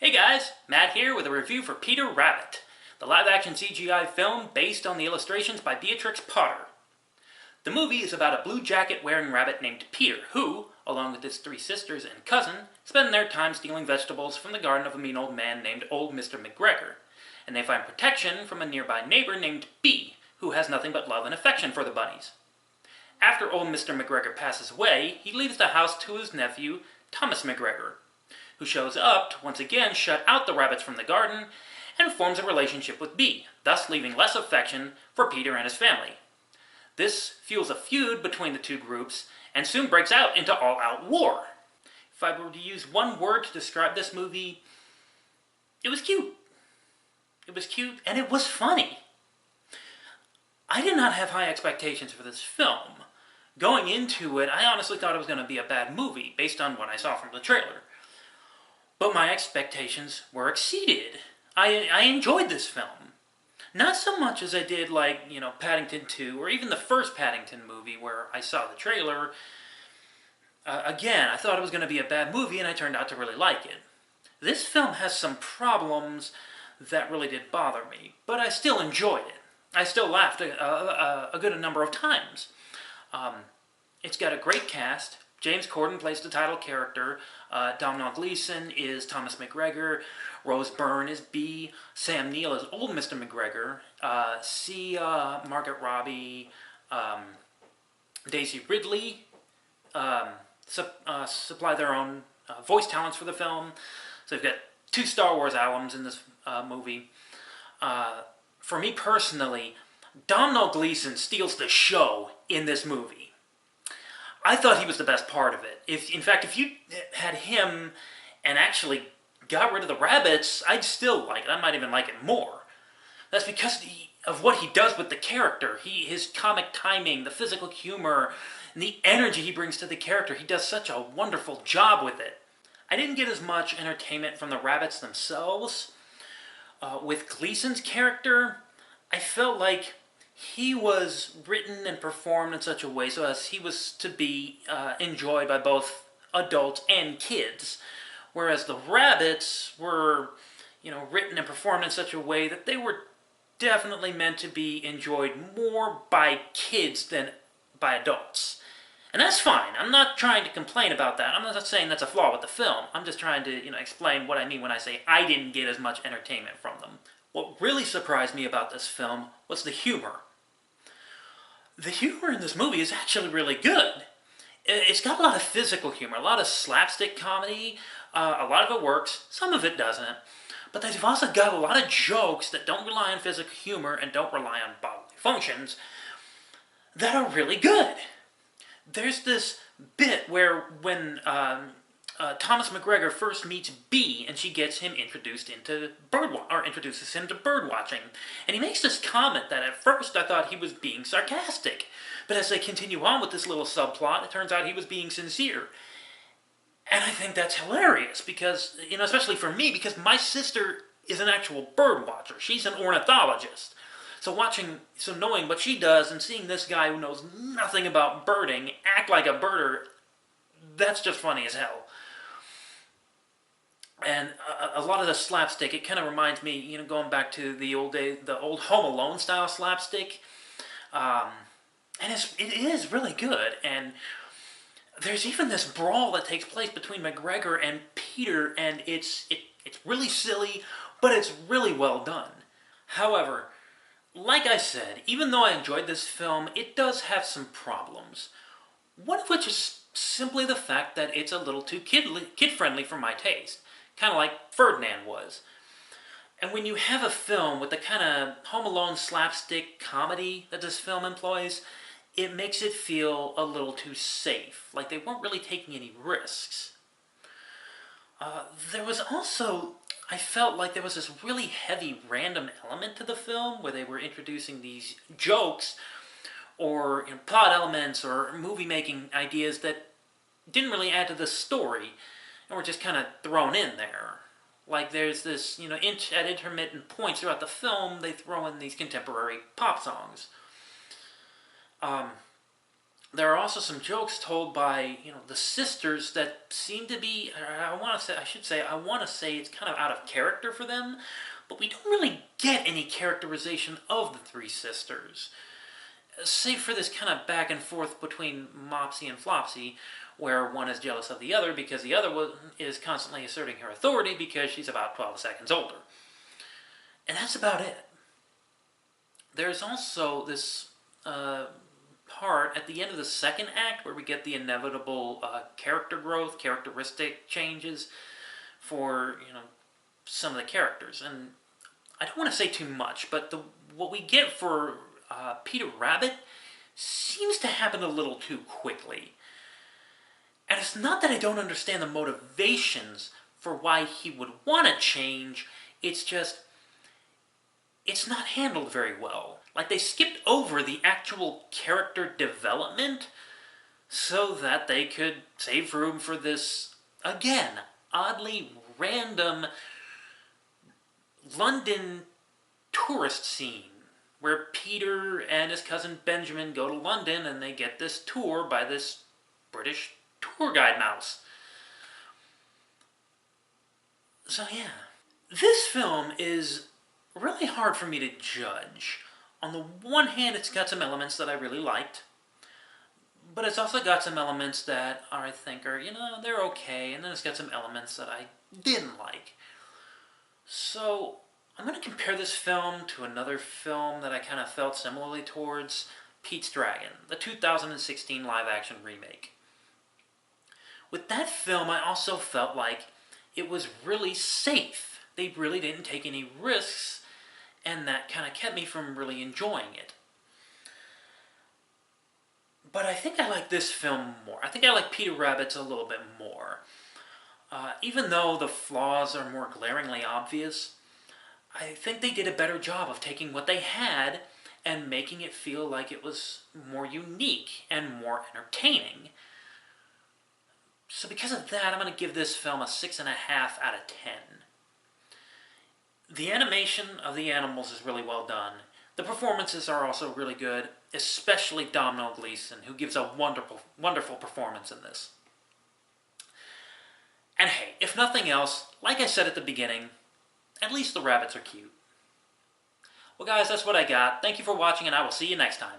Hey guys, Matt here with a review for Peter Rabbit, the live-action CGI film based on the illustrations by Beatrix Potter. The movie is about a blue jacket-wearing rabbit named Peter who, along with his three sisters and cousin, spend their time stealing vegetables from the garden of a mean old man named Old Mr. McGregor, and they find protection from a nearby neighbor named Bee, who has nothing but love and affection for the bunnies. After Old Mr. McGregor passes away, he leaves the house to his nephew, Thomas McGregor, who shows up to once again shut out the rabbits from the garden and forms a relationship with Bee, thus leaving less affection for Peter and his family. This fuels a feud between the two groups and soon breaks out into all-out war. If I were to use one word to describe this movie, it was cute. It was cute and it was funny. I did not have high expectations for this film. Going into it, I honestly thought it was going to be a bad movie based on what I saw from the trailer. But my expectations were exceeded. I enjoyed this film. Not so much as I did like, Paddington 2 or even the first Paddington movie where I saw the trailer. Again, I thought it was going to be a bad movie and I turned out to really like it. This film has some problems that really did bother me, but I still enjoyed it. I still laughed a good number of times. It's got a great cast. James Corden plays the title character, Domhnall Gleeson is Thomas McGregor, Rose Byrne is Bee, Sam Neill is Old Mr. McGregor, Margaret Robbie, Daisy Ridley supply their own voice talents for the film. So you've got two Star Wars alums in this movie. For me personally, Domhnall Gleeson steals the show in this movie. I thought he was the best part of it. In fact, if you had him and actually got rid of the rabbits, I'd still like it. I might even like it more. That's because of what he does with the character. His comic timing, the physical humor, and the energy he brings to the character. He does such a wonderful job with it. I didn't get as much entertainment from the rabbits themselves. With Gleason's character, I felt like he was written and performed in such a way so as he was to be enjoyed by both adults and kids. Whereas the rabbits were, written and performed in such a way that they were definitely meant to be enjoyed more by kids than by adults. And that's fine. I'm not trying to complain about that. I'm not saying that's a flaw with the film. I'm just trying to, explain what I mean when I say I didn't get as much entertainment from them. What really surprised me about this film was the humor. The humor in this movie is actually really good. It's got a lot of physical humor, a lot of slapstick comedy. A lot of it works, some of it doesn't. But they've also got a lot of jokes that don't rely on physical humor and don't rely on bodily functions that are really good. There's this bit where when Thomas McGregor first meets Bee and she gets him introduces him to bird watching, and he makes this comment that at first I thought he was being sarcastic, but as they continue on with this little subplot, it turns out he was being sincere. And I think that's hilarious because, especially for me, because my sister is an actual bird watcher. She's an ornithologist. So knowing what she does and seeing this guy who knows nothing about birding act like a birder, that's just funny as hell. And a lot of the slapstick, it kind of reminds me, going back to the old Home Alone style slapstick. And it is really good. And there's even this brawl that takes place between McGregor and Peter, and it's really silly, but it's really well done. However, like I said, even though I enjoyed this film, it does have some problems. One of which is simply the fact that it's a little too kid-friendly for my taste. Kind of like Ferdinand was. And when you have a film with the kind of Home Alone slapstick comedy that this film employs, it makes it feel a little too safe, like they weren't really taking any risks. There was also, I felt like there was this really heavy random element to the film where they were introducing these jokes or plot elements or movie-making ideas that didn't really add to the story and were just kind of thrown in there. Like there's this, at intermittent points throughout the film, they throw in these contemporary pop songs. there are also some jokes told by, the sisters that seem to be, I want to say it's kind of out of character for them, but we don't really get any characterization of the three sisters. Save for this kind of back and forth between Mopsy and Flopsy, where one is jealous of the other because the other is constantly asserting her authority because she's about 12 seconds older. And that's about it. There's also this part at the end of the second act where we get the inevitable character growth, characteristic changes for, some of the characters. And I don't want to say too much, but what we get for Peter Rabbit seems to happen a little too quickly. And it's not that I don't understand the motivations for why he would want to change, it's just, it's not handled very well. Like, they skipped over the actual character development so that they could save room for this, again, oddly random London tourist scene where Peter and his cousin Benjamin go to London and they get this tour by this British tour guide mouse. So yeah. This film is really hard for me to judge. On the one hand, it's got some elements that I really liked, but it's also got some elements that I think are, they're okay, and then it's got some elements that I didn't like. So I'm going to compare this film to another film that I kind of felt similarly towards, Pete's Dragon, the 2016 live-action remake. With that film, I also felt like it was really safe. They really didn't take any risks, and that kind of kept me from really enjoying it. But I think I like this film more. I think I like Peter Rabbit's a little bit more. Even though the flaws are more glaringly obvious, I think they did a better job of taking what they had and making it feel like it was more unique and more entertaining. So because of that, I'm going to give this film a 6.5 out of 10. The animation of the animals is really well done. The performances are also really good, especially Domhnall Gleeson, who gives a wonderful, wonderful performance in this. And hey, if nothing else, like I said at the beginning, at least the rabbits are cute. Well guys, that's what I got. Thank you for watching, and I will see you next time.